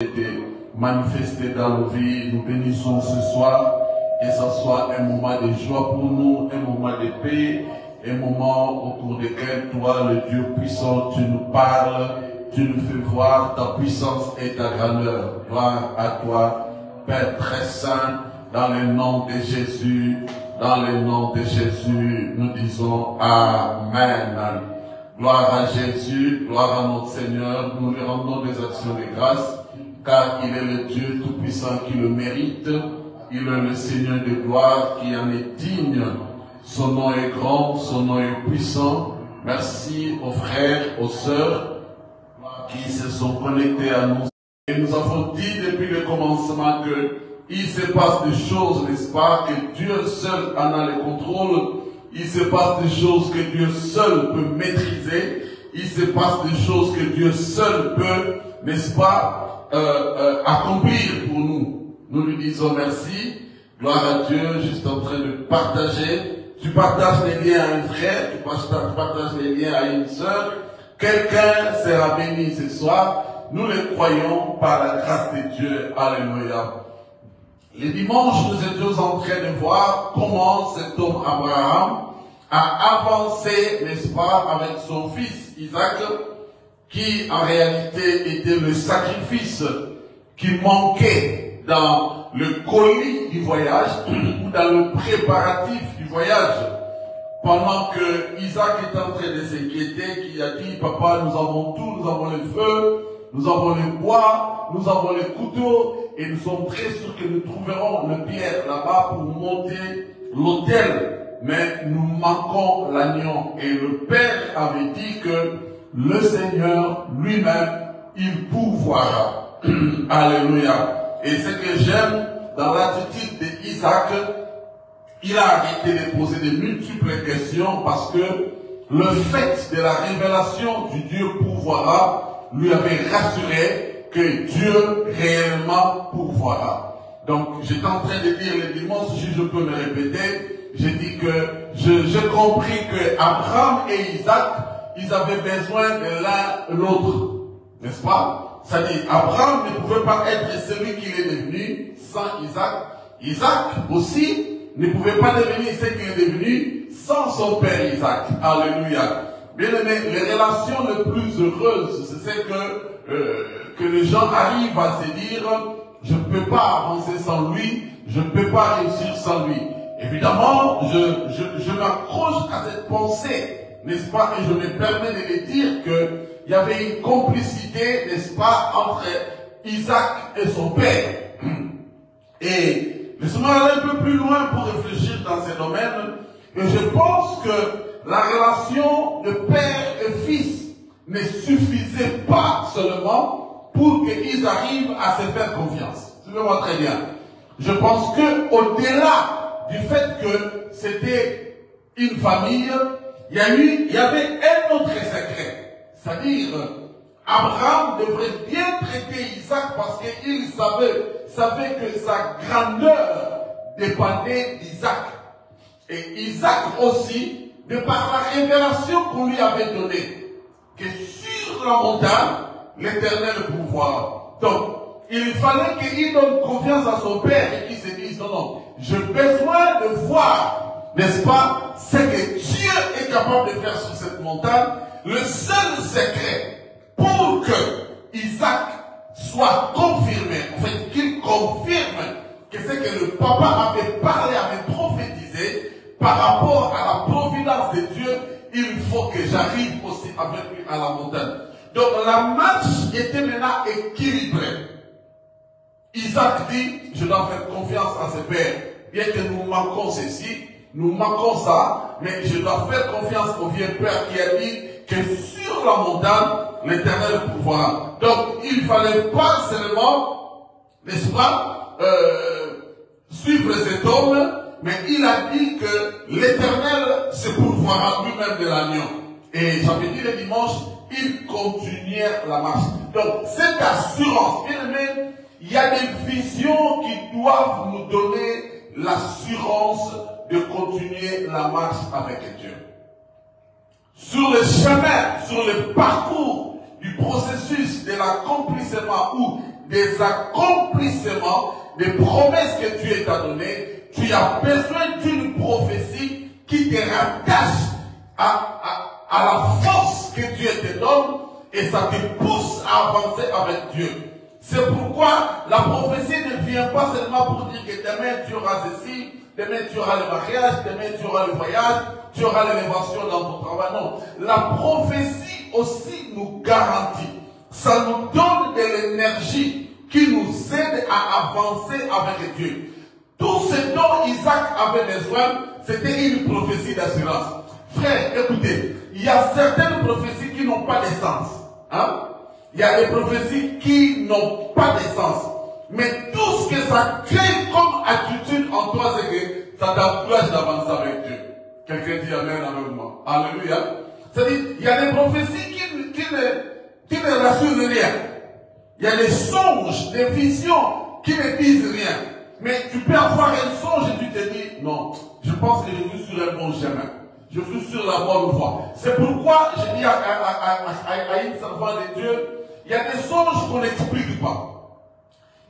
été manifesté dans nos vies. Nous bénissons ce soir, que ce soit un moment de joie pour nous, un moment de paix, un moment au cours duquel toi, le Dieu puissant, tu nous parles, tu nous fais voir ta puissance et ta grandeur. Gloire à toi, Père très saint, dans le nom de Jésus, dans le nom de Jésus, nous disons Amen. Gloire à Jésus, gloire à notre Seigneur, nous lui rendons des actions de grâce, car il est le Dieu Tout-Puissant qui le mérite, il est le Seigneur de gloire qui en est digne. Son nom est grand, son nom est puissant. Merci aux frères, aux sœurs qui se sont connectés à nous. Et nous avons dit depuis le commencement que il se passe des choses, n'est-ce pas, que Dieu seul en a le contrôle. Il se passe des choses que Dieu seul peut maîtriser. Il se passe des choses que Dieu seul peut, n'est-ce pas, accomplir pour nous. Nous lui disons merci. Gloire à Dieu, juste en train de partager. Tu partages les liens à un frère, tu partages les liens à une sœur. Quelqu'un sera béni ce soir. Nous le croyons par la grâce de Dieu. Alléluia. Les dimanches, nous étions en train de voir comment cet homme Abraham a avancé, n'est-ce pas, avec son fils Isaac, qui en réalité était le sacrifice qui manquait dans le colis du voyage ou dans le préparatif du voyage. Pendant que Isaac est en train de s'inquiéter, qui a dit, papa, nous avons tout, nous avons le feu, nous avons le bois, nous avons les couteaux, et nous sommes très sûrs que nous trouverons le pierre là-bas pour monter l'autel. Mais nous manquons l'agneau. Et le Père avait dit que le Seigneur lui-même, il pourvoira. Alléluia. Et ce que j'aime dans l'attitude d'Isaac, il a arrêté de poser de multiples questions parce que le fait de la révélation du Dieu pourvoira lui avait rassuré que Dieu réellement pourvoira. Donc, j'étais en train de dire le dimanche, si je peux me répéter, j'ai dit que j'ai compris que Abraham et Isaac, ils avaient besoin de l'un l'autre. N'est-ce pas? C'est-à-dire, Abraham ne pouvait pas être celui qu'il est devenu sans Isaac. Isaac aussi ne pouvait pas devenir ce qu'il est devenu sans son père Isaac. Alléluia. Bien aimé, les relations les plus heureuses, c'est ce que les gens arrivent à se dire, je ne peux pas avancer sans lui, je ne peux pas réussir sans lui. Évidemment, je m'accroche à cette pensée, n'est-ce pas, et je me permets de le dire qu'il y avait une complicité, n'est-ce pas, entre Isaac et son père. Et laissez-moi aller un peu plus loin pour réfléchir dans ces domaines, et je pense que la relation de père et fils ne suffisait pas seulement pour qu'ils arrivent à se faire confiance. Suivez-moi très bien. Je pense que au-delà du fait que c'était une famille, il y avait un autre secret. C'est-à-dire, Abraham devrait bien traiter Isaac parce qu'il savait que sa grandeur dépendait d'Isaac. Et Isaac aussi, de par la révélation qu'on lui avait donnée, que sur la montagne, l'Éternel pourvoira. Donc, il fallait qu'il donne confiance à son père et qu'il se dise, non, non, j'ai besoin de voir, n'est-ce pas, ce que Dieu est capable de faire sur cette montagne. Le seul secret pour que Isaac soit confirmé, en fait, qu'il confirme que ce que le papa avait parlé, avait prophétisé, par rapport à la providence de Dieu, il faut que j'arrive aussi avec lui à la montagne. Donc la marche était maintenant équilibrée. Isaac dit, je dois faire confiance à ses pères. Bien que nous manquons ceci, nous manquons ça, mais je dois faire confiance au vieux père qui a dit que sur la montagne, l'Éternel pourvoira. Donc il ne fallait pas seulement, n'est-ce pas, suivre cet homme, mais il a dit que l'Éternel se pourvoira lui-même de l'agneau. Et j'avais dit le dimanche, il continuait la marche. Donc, cette assurance, bien aimé, il y a des visions qui doivent nous donner l'assurance de continuer la marche avec Dieu. Sur le chemin, sur le parcours du processus de l'accomplissement ou des accomplissements, des promesses que Dieu t'a données, tu as besoin d'une prophétie qui te rattache à la force que Dieu te donne et ça te pousse à avancer avec Dieu. C'est pourquoi la prophétie ne vient pas seulement pour dire que demain tu auras ceci, demain tu auras le mariage, demain tu auras le voyage, tu auras l'élévation dans ton travail. Non, la prophétie aussi nous garantit. Ça nous donne de l'énergie qui nous aide à avancer avec Dieu. Tout ce dont Isaac avait besoin, c'était une prophétie d'assurance. Frère, écoutez, il y a certaines prophéties qui n'ont pas de sens. Hein? Il y a des prophéties qui n'ont pas de sens. Mais tout ce que ça crée comme attitude en toi, c'est que ça t'encourage d'avancer avec Dieu. Quelqu'un dit Amen avec moi. Alléluia. C'est-à-dire, il y a des prophéties qui ne rassurent rien. Il y a des songes, des visions qui ne disent rien. Mais tu peux avoir un songe et tu te dis, non, je pense que je suis sur un bon chemin. Je suis sur la bonne voie. C'est pourquoi je dis à une servante de Dieu, il y a des songes qu'on n'explique pas.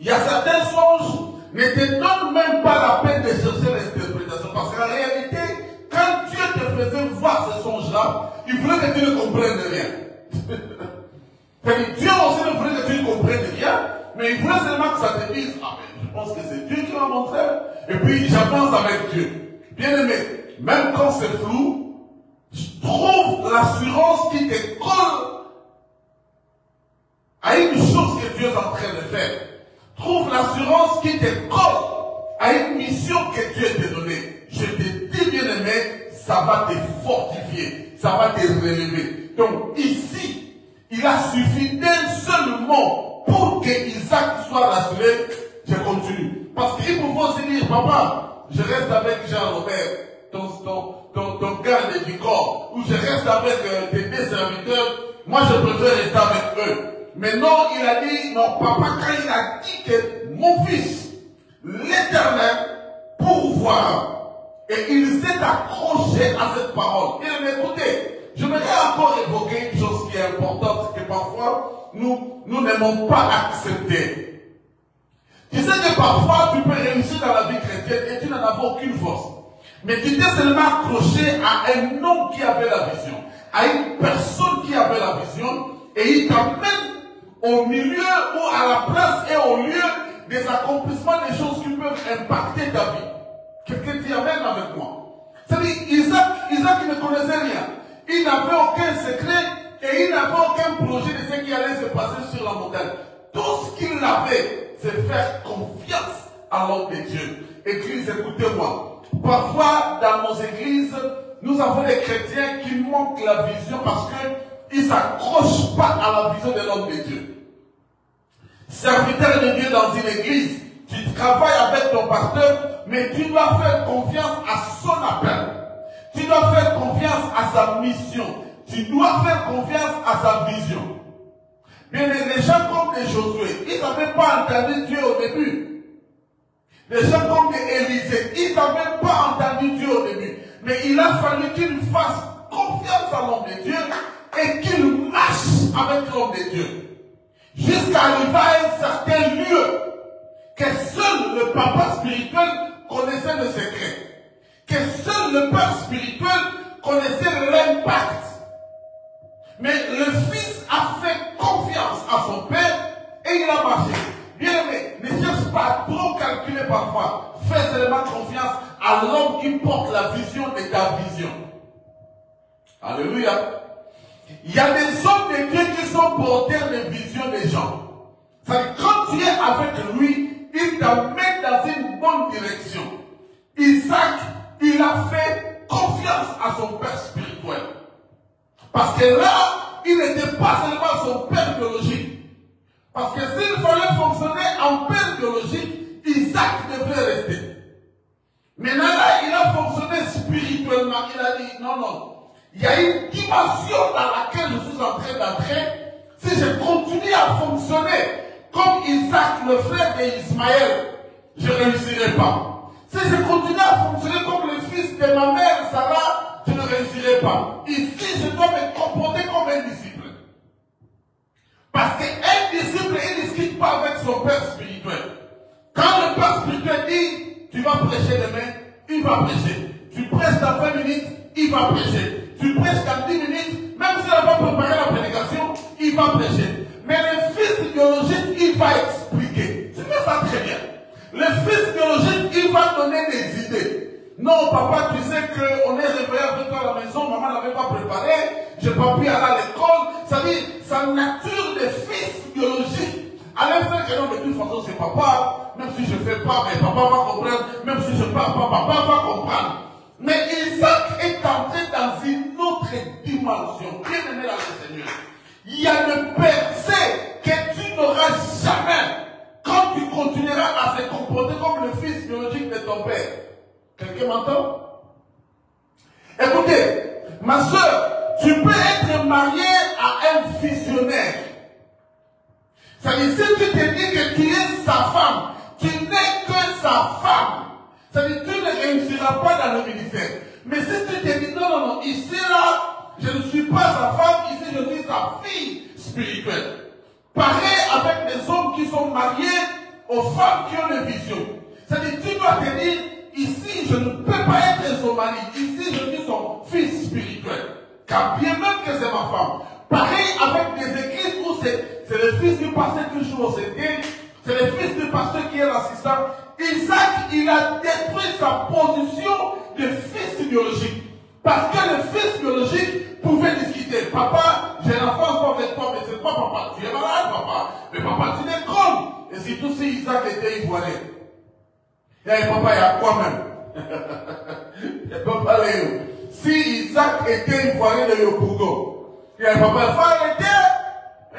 Il y a certains songes ne te donnent même pas la peine de chercher l'interprétation. Parce qu'en réalité, quand Dieu te faisait voir ces songes-là, il voulait que tu ne comprennes rien. Dieu aussi ne voulait que tu ne comprennes rien, mais il voulait seulement que ça te dise, ah mais je pense que c'est Dieu qui m'a montré, et puis j'avance avec Dieu. Bien aimé, même quand c'est flou, trouve l'assurance qui te colle à une chose que Dieu est en train de faire. Trouve l'assurance qui te colle à une mission que Dieu t'a donnée. Je te dis, bien aimé, ça va te fortifier, ça va te relever. Donc ici, il a suffi d'un seul mot pour que Isaac soit rassuré. Je continue. Parce qu'il pouvait aussi dire, papa, je reste avec Jean-Robert, ton garde du corps, ou je reste avec tes deux serviteurs, moi je préfère rester avec eux. Mais non, il a dit, non, papa, quand il a dit que mon fils, l'Éternel, pourvoira, et il s'est accroché à cette parole. Il m'a écouté. J'aimerais encore évoquer une chose qui est importante, que parfois, nous n'aimons pas accepter. Tu sais que parfois, tu peux réussir dans la vie chrétienne et tu n'en as aucune force. Mais tu t'es seulement accroché à un homme qui avait la vision, à une personne qui avait la vision, et il t'amène au milieu ou à la place et au lieu des accomplissements des choses qui peuvent impacter ta vie. Quelqu'un dit Amen avec moi. C'est-à-dire, Isaac ne connaissait rien. Il n'avait aucun secret et il n'avait aucun projet de ce qui allait se passer sur la montagne. Tout ce qu'il avait, c'est faire confiance à l'homme de Dieu. Église, écoutez-moi. Parfois, dans nos églises, nous avons des chrétiens qui manquent la vision parce qu'ils ne s'accrochent pas à la vision de l'homme de Dieu. Serviteur de Dieu dans une église, tu travailles avec ton pasteur, mais tu dois faire confiance à son appel. Tu dois faire confiance à sa mission. Tu dois faire confiance à sa vision. Bien, les gens comme des Josué, ils n'avaient pas entendu Dieu au début. Les gens comme des Élisée, ils n'avaient pas entendu Dieu au début. Mais il a fallu qu'ils fassent confiance à l'homme de Dieu et qu'ils marchent avec l'homme de Dieu. Jusqu'à arriver à un certain lieu que seul le papa spirituel connaissait le secret. Que seul le père spirituel connaissait l'impact. Mais le fils a fait confiance à son père et il a marché. Bien aimé, ne cherche pas à trop calculer parfois. Fais seulement confiance à l'homme qui porte la vision de ta vision. Alléluia. Il y a des hommes de Dieu qui sont porteurs de vision des gens. C'est-à-dire, quand tu es avec lui, il t'amène dans une bonne direction. Isaac, il a fait confiance à son père spirituel. Parce que là, il n'était pas seulement son père biologique. Parce que s'il fallait fonctionner en père biologique, Isaac devait rester. Maintenant là, il a fonctionné spirituellement. Il a dit, non, non. Il y a une dimension dans laquelle je suis en train d'entrer. Si je continue à fonctionner comme Isaac, le frère d'Ismaël, je ne réussirai pas. Si je continue à fonctionner comme le fils de ma mère, Sarah, je ne réussirai pas. Ici, je dois me comporter comme un disciple. Parce qu'un Un disciple, il ne discute pas avec son père spirituel. Quand le père spirituel dit, tu vas prêcher demain, il va prêcher. Tu prêches dans 20 minutes, il va prêcher. Tu prêches dans 10 minutes, même s'il va préparer la prédication, il va prêcher. Mais le fils biologique, il va expliquer. Tu fais ça très bien. Le fils biologique, il va donner des idées. Non, papa, tu sais qu'on est réveillé avec toi à la maison, maman n'avait pas préparé, je n'ai pas pu aller à l'école. Ça dit, sa nature de fils biologique. Allez faire que non, de toute façon, c'est papa. Même si je ne fais pas, mais papa va comprendre. Même si je ne parle pas, papa va comprendre. Mais Isaac est entré dans une autre dimension. Bien aimé dans le Seigneur. Il y a une percée que tu n'auras jamais quand tu continueras à se comporter comme le fils biologique de ton père. Quelqu'un m'entend? Écoutez, ma soeur, tu peux être marié à un visionnaire. C'est-à-dire, si tu te dis que tu es sa femme, tu n'es que sa femme. C'est-à-dire, tu ne réussiras pas dans le ministère. Mais si tu te dis, non, non, non, ici, là, je ne suis pas sa femme, ici, je suis sa fille spirituelle. Pareil avec les hommes qui sont mariés aux femmes qui ont une vision. C'est-à-dire, tu dois te dire, ici, je ne peux pas être son mari. Ici, je suis son fils spirituel. Car bien même que c'est ma femme. Pareil avec des églises où c'est le fils du pasteur qui joue au CD, c'est le fils du pasteur qui est l'assistant. Isaac, il a détruit sa position de fils biologique. Parce que le fils biologique pouvait discuter. Papa, j'ai l'enfance avec toi, mais c'est pas papa. Tu es malade, papa. Mais papa, tu es con. Et surtout si Isaac était ivoirien. Et papa, il y a quoi même? Il ne peut pas aller. Si Isaac était ivoirien de Yopougo, il y a papa, il faut arrêter.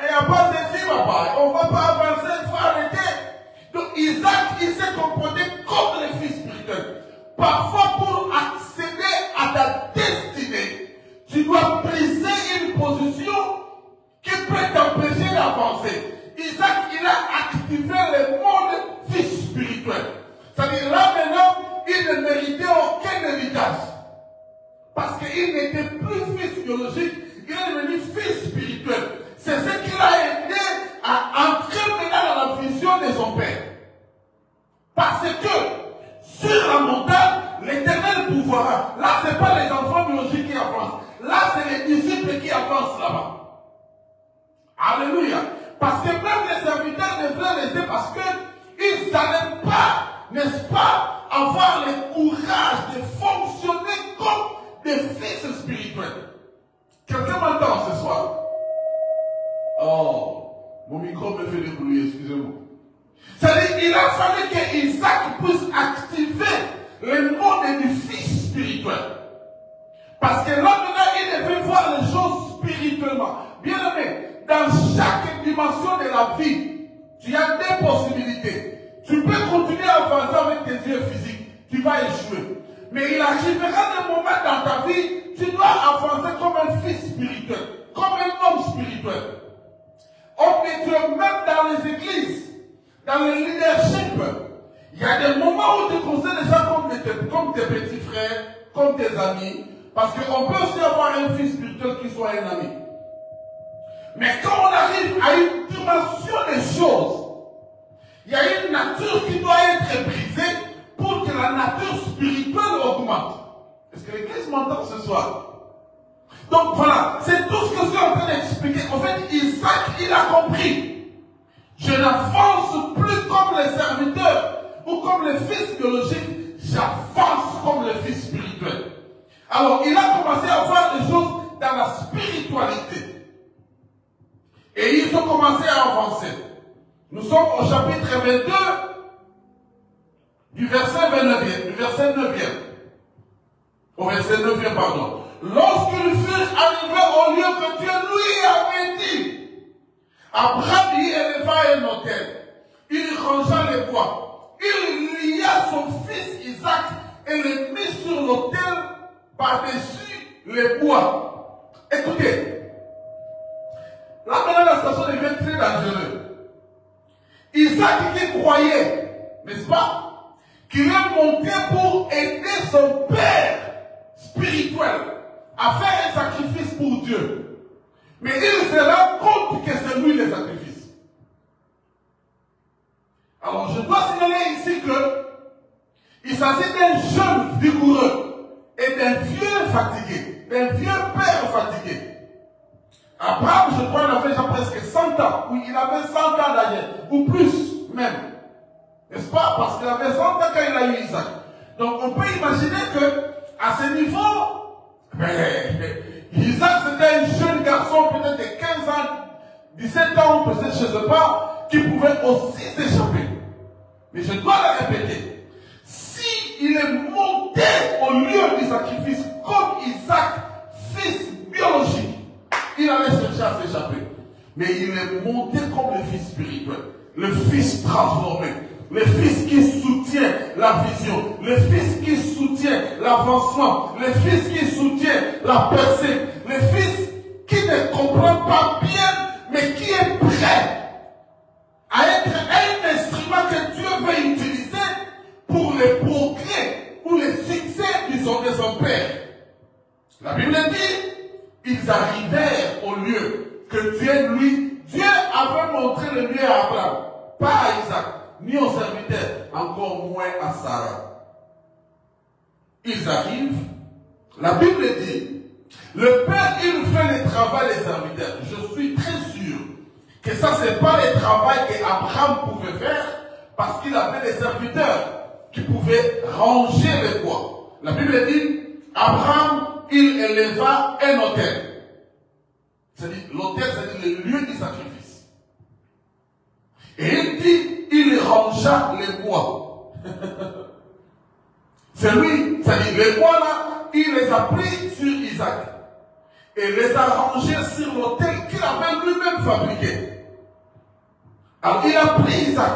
Il n'y a pas de fille, papa. On ne va pas avancer, il faut arrêter. Donc Isaac, il s'est comporté comme le fils spirituel. Parfois, pour accéder à ta destinée, tu dois briser une position qui peut t'empêcher d'avancer. Isaac, il a activé le monde fils spirituel. C'est-à-dire, là maintenant, il ne méritait aucun héritage. Parce qu'il n'était plus fils biologique, il est devenu fils spirituel. C'est ce qui l'a aidé à entrer maintenant dans la vision de son père. Parce que, sur la montagne, l'Éternel pouvoira. Là, ce n'est pas les enfants biologiques qui avancent. Là, c'est les disciples qui avancent là-bas. Alléluia. Parce que même les serviteurs devraient rester parce qu'ils n'allaient pas, n'est-ce pas, avoir le courage de fonctionner comme des fils spirituels. Quelqu'un m'entend ce soir? Oh, mon micro me fait des bruits, excusez-moi. C'est-à-dire qu'il a fallu que Isaac puisse activer le monde du fils spirituel. Parce que là maintenant, il devait voir les choses spirituellement. Bien aimé, dans chaque dimension de la vie, tu as des possibilités. Tu peux continuer à avancer avec tes yeux physiques. Tu vas échouer. Mais il arrivera des moments dans ta vie, tu dois avancer comme un fils spirituel, comme un homme spirituel. Homme de Dieu, même dans les églises, dans le leadership, il y a des moments où tu considères les gens comme tes petits frères, comme tes amis, parce qu'on peut aussi avoir un fils spirituel qui soit un ami. Mais quand on arrive à une dimension des choses, il y a une nature qui doit être brisée pour que la nature spirituelle augmente. Est-ce que l'église m'entend ce soir? Donc voilà, c'est tout ce que je suis en train d'expliquer. En fait, Isaac, il a compris. Je n'avance plus comme les serviteurs ou comme les fils biologiques, j'avance comme le fils spirituel. Alors, il a commencé à voir des choses dans la spiritualité. Et ils ont commencé à avancer. Nous sommes au chapitre 22, du verset 29e, du verset 9e. Au verset 9e, pardon. Lorsqu'ils furent arrivés au lieu que Dieu lui avait dit, Abraham y éleva un autel. Il rangea les bois. Il lia son fils Isaac et le mit sur l'autel par-dessus les bois. Écoutez, là maintenant la situation devient très dangereuse. Isaac qui croyait, n'est-ce pas, qu'il est monté pour aider son père spirituel à faire un sacrifice pour Dieu. Mais il se rend compte que c'est lui le sacrifice. Alors je dois signaler ici que il s'agit d'un jeune vigoureux et d'un vieux fatigué, d'un vieux père fatigué. Abraham, je crois, il avait déjà presque 100 ans, ou il avait 100 ans d'ailleurs, ou plus même. N'est-ce pas? Parce qu'il avait 100 ans quand il a eu Isaac. Donc on peut imaginer que, à ce niveau, Isaac c'était un jeune garçon, peut-être de 15 ans, 17 ans, peut-être, je ne sais pas, qui pouvait aussi s'échapper. Mais je dois le répéter. S'il est monté au lieu du sacrifice comme Isaac, fils biologique, il allait chercher à s'échapper. Mais il est monté comme le fils spirituel, le fils transformé, le fils qui soutient la vision, le fils qui soutient l'avancement, le fils qui soutient la percée, le fils qui ne comprend pas bien, mais qui est prêt à être un instrument que Dieu veut utiliser pour les progrès ou les succès de son Père. La Bible dit, ils arrivèrent au lieu que Dieu avait montré le lieu à Abraham, pas à Isaac, ni aux serviteurs, encore moins à Sarah. Ils arrivent, la Bible dit, le Père, il fait le travail des serviteurs. Je suis très sûr que ça, ce n'est pas le travail qu'Abraham pouvait faire, parce qu'il avait des serviteurs qui pouvaient ranger les bois. La Bible dit, Abraham, il éleva un autel. C'est-à-dire, l'autel, c'est-à-dire le lieu du sacrifice. Et il dit, il rangea les bois. C'est lui, c'est-à-dire les bois là, il les a pris sur Isaac. Et les a rangés sur l'autel qu'il avait lui-même fabriqué. Alors il a pris Isaac.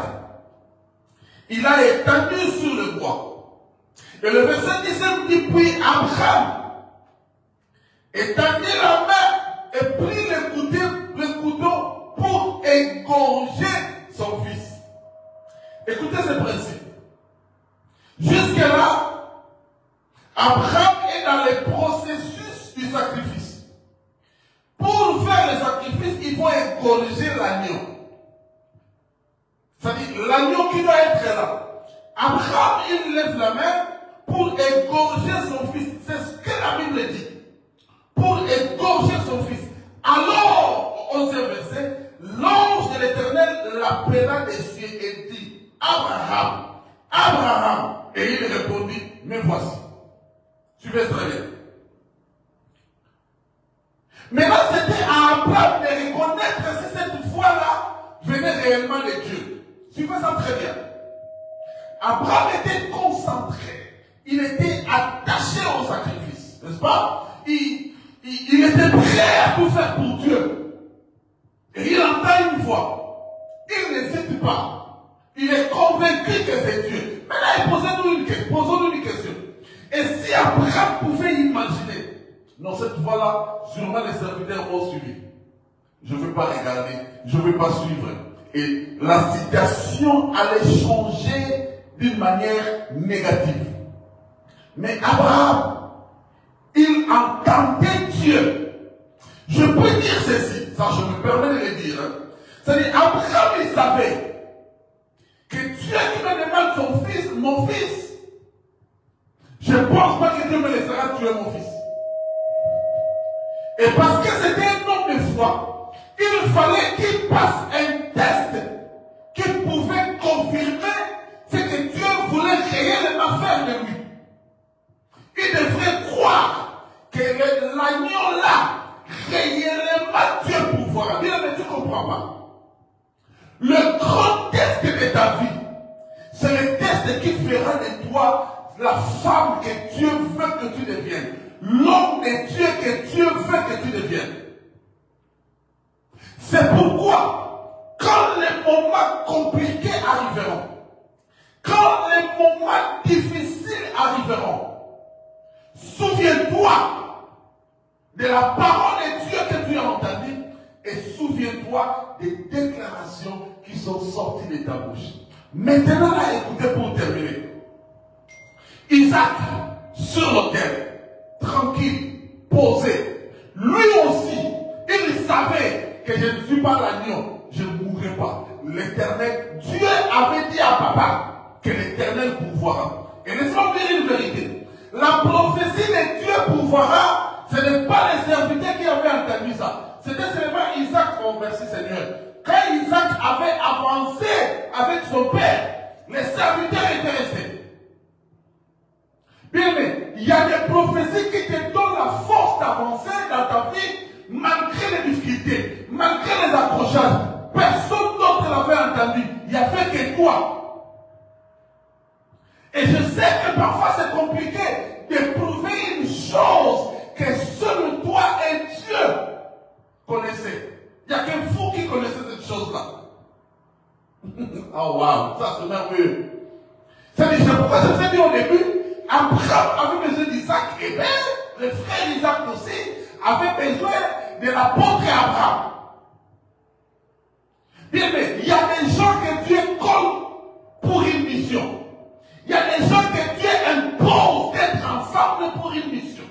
Il a étendu sur le bois. Et le verset 17 dit, puis Abraham étendit la main et prit le couteau pour égorger son fils. Écoutez ce principe. Jusque-là, Abraham est dans le processus du sacrifice. Pour faire le sacrifice, il faut égorger l'agneau. C'est-à-dire l'agneau qui doit être là. Abraham, il lève la main pour égorger son fils. C'est ce que la Bible dit. Pour égorger son fils. Alors, au 11e verset, l'ange de l'Éternel l'appela des cieux et dit, Abraham, Abraham. Et il répondit, me voici. Suivez très bien. Maintenant, c'était à Abraham de reconnaître si cette foi-là venait réellement de Dieu. Suivez ça très bien. Abraham était concentré. Il était attaché au sacrifice. N'est-ce pas? Il était prêt à tout faire pour Dieu. Et il entend une voix. Il n'hésite pas. Il est convaincu que c'est Dieu. Maintenant, posons-nous une question. Et si Abraham pouvait imaginer, non, cette voie-là, sûrement les serviteurs ont suivi. Je ne veux pas regarder, je ne veux pas suivre. Et la situation allait changer d'une manière négative. Mais Abraham, il entendait Dieu. Je peux dire ceci, ça je me permets de le dire. C'est-à-dire, Abraham, il savait que Dieu qui me demande son fils, mon fils, je ne pense pas que Dieu me laissera tuer mon fils. Et parce que c'était un homme de foi, il fallait qu'il passe un test qui pouvait confirmer ce que Dieu voulait réellement faire de lui. Il devrait croire que l'agneau là, réellement Dieu pouvoir. Bien, mais tu ne comprends pas. Le grand test de ta vie, c'est le test qui fera de toi la femme que Dieu veut que tu deviennes. L'homme de Dieu que Dieu veut que tu deviennes. C'est pourquoi, quand les moments compliqués arriveront, quand les moments difficiles arriveront, souviens-toi de la parole de Dieu que tu as entendue et souviens-toi des déclarations qui sont sorties de ta bouche. Maintenant, là, écoutez pour terminer. Isaac, sur l'autel, tranquille, posé, lui aussi, il savait que je ne suis pas l'agneau, je ne mourrai pas. L'Éternel, Dieu avait dit à papa que l'Éternel pourvoira. Et laisse-moi dire une vérité. La prophétie de Dieu pourvoira, ce n'est pas les serviteurs qui avaient entendu ça. C'était seulement Isaac, oh merci Seigneur. Quand Isaac avait avancé avec son père, les serviteurs étaient restés. Bien aimé, il y a des prophéties qui te donnent la force d'avancer dans ta vie malgré les difficultés, malgré les accrochages. Personne d'autre l'avait entendu. Il n'y avait que toi. Et je sais que parfois c'est compliqué de prouver une chose que seul toi et Dieu connaissez. Il n'y a qu'un fou qui connaissait cette chose-là. Oh wow, ça c'est merveilleux. C'est pourquoi je vous ai dit au début, Abraham avait besoin d'Isaac et bien, le frère Isaac aussi avait besoin de l'apôtre Abraham. Bien, mais il y a des gens que Dieu colle pour une mission. Il y a des gens que Dieu impose d'être ensemble pour une mission.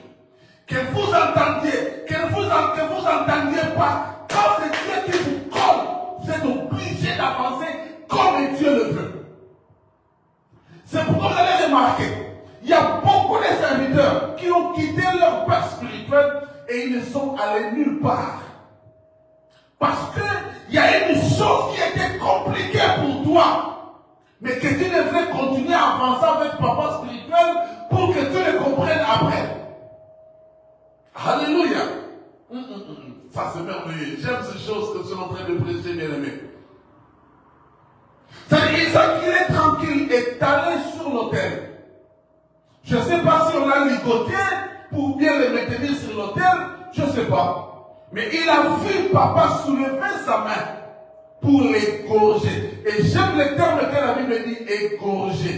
Que vous entendiez, que vous entendiez pas, quand c'est Dieu qui vous colle, vous êtes obligé d'avancer comme Dieu le veut. C'est pourquoi vous allez remarquer, il y a beaucoup de serviteurs qui ont quitté leur père spirituel et ils ne sont allés nulle part. Parce qu'il y a une chose qui était compliquée pour toi, mais que tu devrais continuer à avancer avec papa spirituel pour que tu le comprennes après. Alléluia. Ça c'est merveilleux. J'aime ces choses que je suis en train de prêcher, bien aimé. C'est Isaac, il est tranquille, est allé sur l'autel. Je ne sais pas si on l'a ligoté pour bien le maintenir sur l'autel, je ne sais pas. Mais il a vu papa soulever sa main pour l'égorger. Et j'aime le terme que la Bible dit égorger.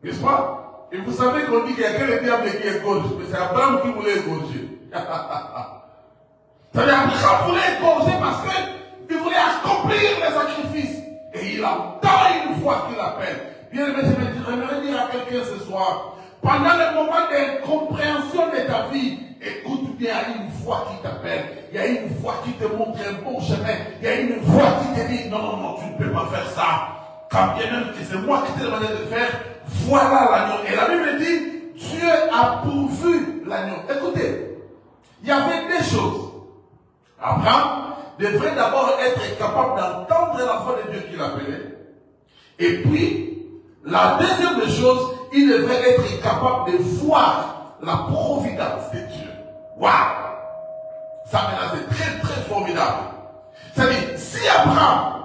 N'est-ce pas? Et vous savez qu'on dit qu'il n'y a que le diable qui égorge, mais c'est Abraham qui voulait égorger. C'est-à-dire Abraham voulait égorger parce qu'il voulait accomplir les sacrifices. Et il entend une fois qu'il appelle. Bien aimé, j'aimerais dire à quelqu'un ce soir, pendant le moment d'incompréhension de ta vie, écoute bien, il y a une voix qui t'appelle, il y a une voix qui te montre un bon chemin, il y a une voix qui te dit, non, non, non, tu ne peux pas faire ça. Quand bien même que c'est moi qui t'ai demandé de le faire, voilà l'agneau. Et la Bible dit, Dieu a pourvu l'agneau. Écoutez, il y avait des choses. Abraham devrait d'abord être capable d'entendre la voix de Dieu qui l'appelait. Et puis, la deuxième des choses, il devait être capable de voir la providence de Dieu. Waouh! Ça maintenant c'est très très formidable. C'est-à-dire, si Abraham,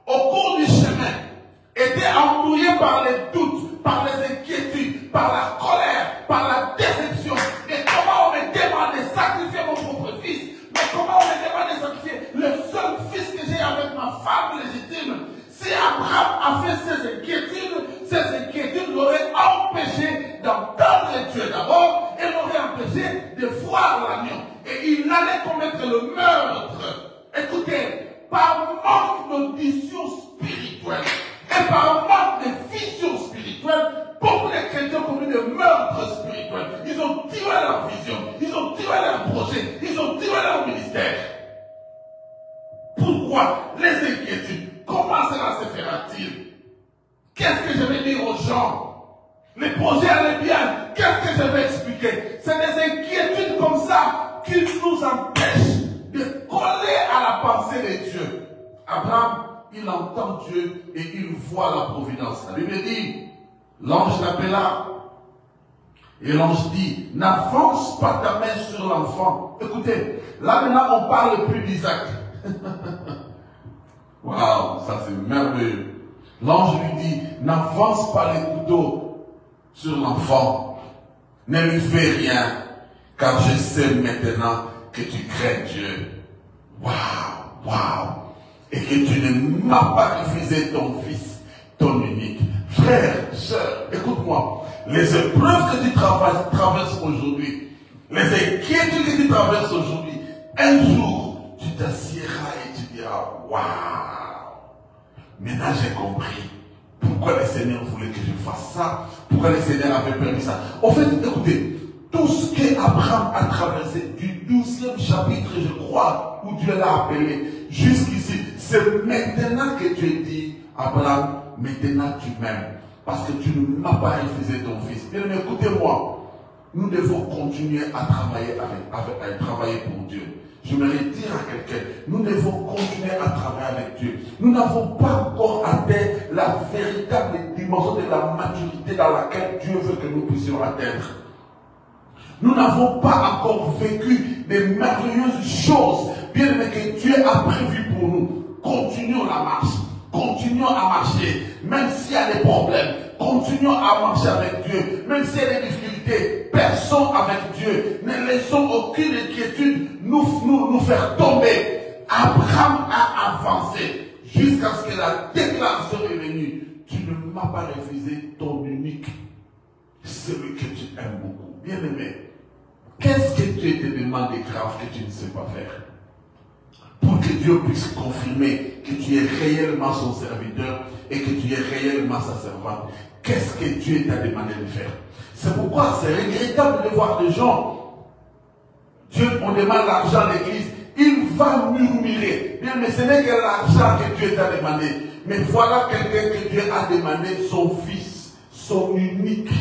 au cours du chemin, était embrouillé par les doutes, par les inquiétudes, par la colère, par la déception, mais comment on me demande de sacrifier mon propre fils? Mais comment on me demande de sacrifier le seul fils que j'ai avec ma femme légitime? Si Abraham a fait ces inquiétudes l'auraient empêché d'entendre Dieu d'abord et l'auraient empêché de voir l'agneau. Et il allait commettre le meurtre. Écoutez, par manque d'audition spirituelle et par manque de vision spirituelle, beaucoup de chrétiens ont commis des meurtres spirituels. Ils ont tué leur vision, ils ont tué leur projet, ils ont tué leur ministère. Pourquoi? Les inquiétudes. Comment cela se fera-t-il? Qu'est-ce que je vais dire aux gens? Les projets allaient bien. Qu'est-ce que je vais expliquer? C'est des inquiétudes comme ça qui nous empêchent de coller à la pensée de Dieu. Abraham, il entend Dieu et il voit la providence. La Bible dit, l'ange l'appela et l'ange dit, n'avance pas ta main sur l'enfant. Écoutez, là maintenant on parle plus d'Isaac. Waouh, ça c'est merveilleux. L'ange lui dit, n'avance pas les couteaux sur l'enfant. Ne lui fais rien, car je sais maintenant que tu crains Dieu. Waouh, waouh. Et que tu ne m'as pas refusé ton fils, ton unique. Frère, sœur, écoute-moi. Les épreuves que tu traverses aujourd'hui, les inquiétudes que tu traverses aujourd'hui, un jour, tu t'assieras et tu diras, waouh. Maintenant j'ai compris pourquoi le Seigneur voulait que je fasse ça, pourquoi le Seigneur avait permis ça. En fait, écoutez, tout ce qu'Abraham a traversé du 12e chapitre, je crois, où Dieu l'a appelé, jusqu'ici, c'est maintenant que Dieu dit Abraham, maintenant tu m'aimes. Parce que tu ne m'as pas refusé ton fils. Bien, mais écoutez-moi. Nous devons continuer à travailler pour Dieu. Je voudrais dire à quelqu'un, nous devons continuer à travailler avec Dieu. Nous n'avons pas encore atteint la véritable dimension de la maturité dans laquelle Dieu veut que nous puissions atteindre. Nous n'avons pas encore vécu des merveilleuses choses, bien aimé, que Dieu a prévues pour nous. Continuons la marche. Continuons à marcher, même s'il y a des problèmes. Continuons à marcher avec Dieu, même s'il y a des difficultés. Personne avec Dieu. Ne laissons aucune inquiétude nous faire tomber. Abraham a avancé jusqu'à ce que la déclaration est venue. Tu ne m'as pas refusé ton unique, celui que tu aimes beaucoup. Bien aimé, qu'est-ce que Dieu te demande de grave que tu ne sais pas faire? Pour que Dieu puisse confirmer que tu es réellement son serviteur et que tu es réellement sa servante. Qu'est-ce que Dieu t'a demandé de faire? C'est pourquoi c'est regrettable de voir des gens. Dieu, on demande l'argent à l'église, il va murmurer. Bien, mais ce n'est que l'argent que Dieu t'a demandé. Mais voilà quelqu'un que Dieu a demandé, son fils, son unique.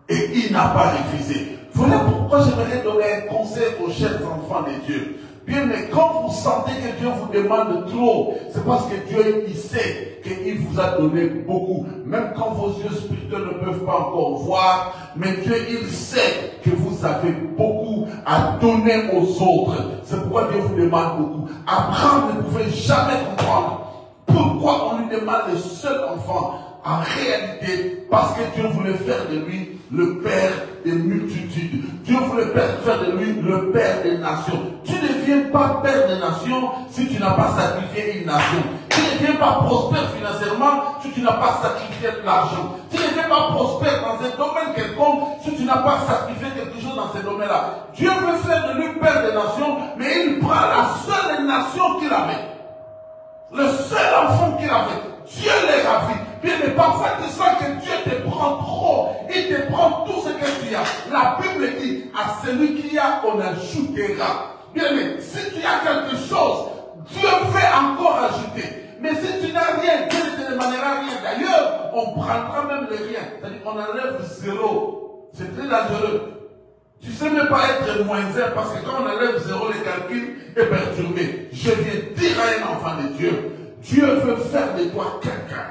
Et il n'a pas refusé. Voilà pourquoi j'aimerais donner un conseil aux chers enfants de Dieu. Bien, mais quand vous sentez que Dieu vous demande trop, c'est parce que Dieu, il sait qu'il vous a donné beaucoup. Même quand vos yeux spirituels ne peuvent pas encore voir, mais Dieu, il sait que vous avez beaucoup à donner aux autres. C'est pourquoi Dieu vous demande beaucoup. Abraham ne pouvait jamais comprendre pourquoi on lui demande le seul enfant. En réalité, parce que Dieu voulait faire de lui le père des multitudes. Dieu voulait faire de lui le père des nations. Tu ne deviens pas père des nations si tu n'as pas sacrifié une nation. Tu ne deviens pas prospère financièrement si tu n'as pas sacrifié de l'argent. Tu ne deviens pas prospère dans un domaine quelconque si tu n'as pas sacrifié quelque chose dans ce domaine-là. Dieu veut faire de lui père des nations, mais il prend la seule nation qu'il avait. Le seul enfant qu'il avait. Dieu les ravit. Bien, mais parfois tu sens que Dieu te prend trop. Il te prend tout ce que tu as. La Bible dit, à celui qui a, on ajoutera. Bien, mais si tu as quelque chose, Dieu fait encore ajouter. Mais si tu n'as rien, Dieu ne te demandera rien. D'ailleurs, on prendra même le rien. C'est-à-dire qu'on enlève zéro. C'est très dangereux. Tu ne sais même pas être moins un, parce que quand on enlève zéro, le calcul est perturbé. Je viens dire à un enfant de Dieu, Dieu veut faire de toi quelqu'un.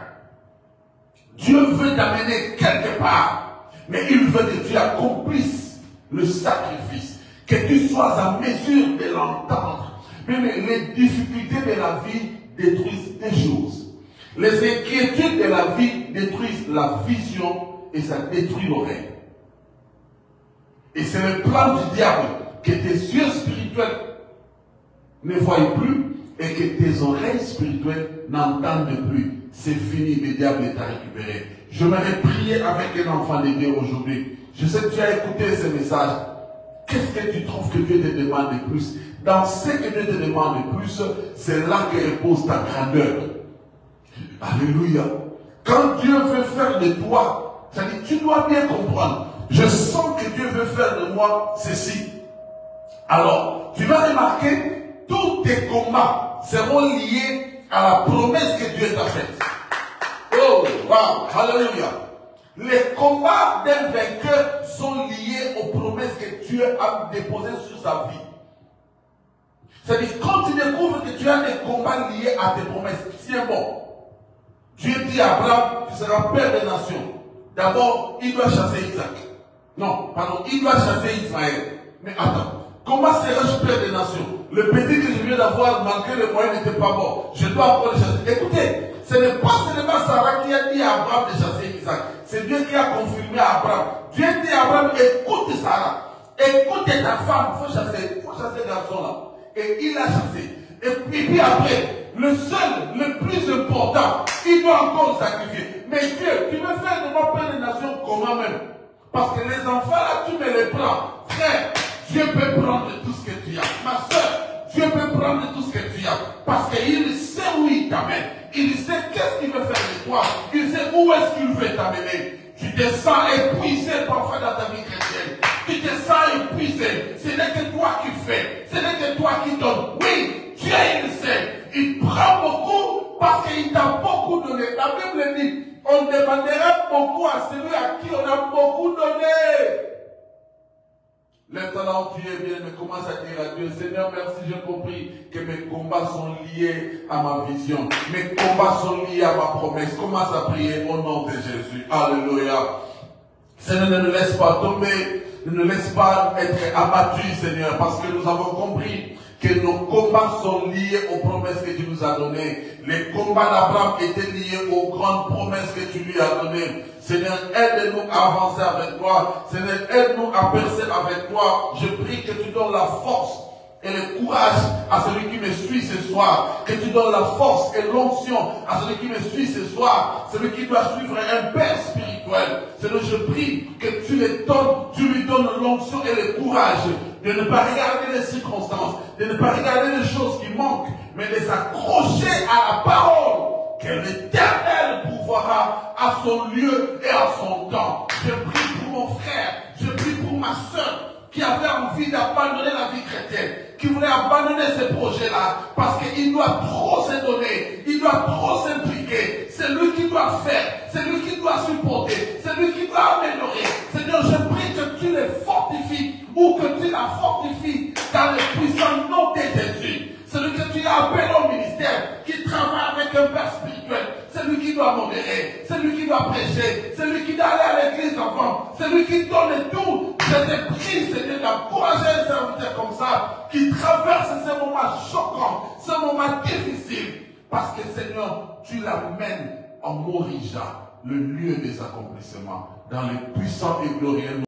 Dieu veut t'amener quelque part. Mais il veut que tu accomplisses le sacrifice. Que tu sois en mesure de l'entendre. Mais les difficultés de la vie détruisent des choses. Les inquiétudes de la vie détruisent la vision et ça détruit l'oreille. Et c'est le plan du diable que tes yeux spirituels ne voient plus et que tes oreilles spirituelles n'entendent plus. C'est fini, le diable t'a récupéré. Je m'aurais prié avec un enfant de Dieu aujourd'hui. Je sais que tu as écouté ce message. Qu'est-ce que tu trouves que Dieu te demande de plus? Dans ce que Dieu te demande de plus, c'est là que repose ta grandeur. Alléluia. Quand Dieu veut faire de toi, ça dit, tu dois bien comprendre. Je sens que Dieu veut faire de moi ceci. Alors, tu vas remarquer, tous tes combats seront liés à la promesse que Dieu t'a faite. Oh, wow, alléluia. Les combats d'un vainqueur sont liés aux promesses que Dieu a déposées sur sa vie. C'est-à-dire, quand tu découvres que tu as des combats liés à tes promesses, tiens bon. Dieu dit à Abraham, tu seras père des nations. D'abord, il doit chasser Isaac. Non, pardon, il doit chasser Israël. Mais attends, comment serais-je père des nations? Le petit que je viens d'avoir, malgré les moyens, n'était pas bon. Je dois encore le chasser. Écoutez, ce n'est pas seulement Sarah qui a dit à Abraham de chasser Isaac. C'est Dieu qui a confirmé à Abraham. Dieu dit à Abraham, écoute Sarah. Écoute ta femme, il faut chasser ce garçon-là. Et il a chassé. Et puis après, le seul, le plus important, il doit encore le sacrifier. Mais Dieu, tu veux faire de moi père des nations comment même? Parce que les enfants là, tu me les prends. Frère, Dieu peut prendre tout ce que tu as. Ma soeur, Dieu peut prendre tout ce que tu as. Parce qu'il sait où il t'amène. Il sait qu'est-ce qu'il veut faire de toi. Il sait où est-ce qu'il veut t'amener. Tu te sens épuisé parfois dans ta vie chrétienne. Tu te sens épuisé. Ce n'est que toi qui fais. Ce n'est que toi qui donnes. Oui, Dieu il sait. Il prend beaucoup parce qu'il t'a beaucoup donné. La Bible dit, on demandera beaucoup à celui à qui on a beaucoup donné. Maintenant, tu es bien, mais commence à dire à Dieu, Seigneur, merci, j'ai compris que mes combats sont liés à ma vision. Mes combats sont liés à ma promesse. Commence à prier au nom de Jésus. Alléluia. Seigneur, ne nous laisse pas tomber, ne nous laisse pas être abattus, Seigneur, parce que nous avons compris que nos combats sont liés aux promesses que tu nous as données. Les combats d'Abraham étaient liés aux grandes promesses que tu lui as données. Seigneur, aide-nous à avancer avec toi. Seigneur, aide-nous à percer avec toi. Je prie que tu donnes la force et le courage à celui qui me suit ce soir. Que tu donnes la force et l'onction à celui qui me suit ce soir. Celui qui doit suivre un père spirituel. Seigneur, je prie que tu lui donnes l'onction et le courage de ne pas regarder les circonstances, de ne pas regarder les choses qui manquent, mais de s'accrocher à la parole que l'Éternel pourvoira à son lieu et à son temps. Je prie pour mon frère, je prie pour ma soeur qui avait envie d'abandonner la vie chrétienne, qui voulait abandonner ce projet-là, parce qu'il doit trop se donner, il doit trop s'impliquer. C'est lui qui doit faire, c'est lui qui doit supporter, c'est lui qui doit améliorer. Seigneur, je prie que tu les fortifies, ou que tu la fortifies dans le puissant nom de Jésus. Celui que tu as appelé au ministère, qui travaille avec un père spirituel, c'est lui qui doit modérer, c'est lui qui doit prêcher, c'est lui qui doit aller à l'église avant, c'est lui qui donne tout. Je te prie, Seigneur, d'encourager un serviteur comme ça, qui traverse ces moments choquants, ces moments difficiles, parce que Seigneur, tu l'amènes en Morija, le lieu des accomplissements, dans les puissants et glorieux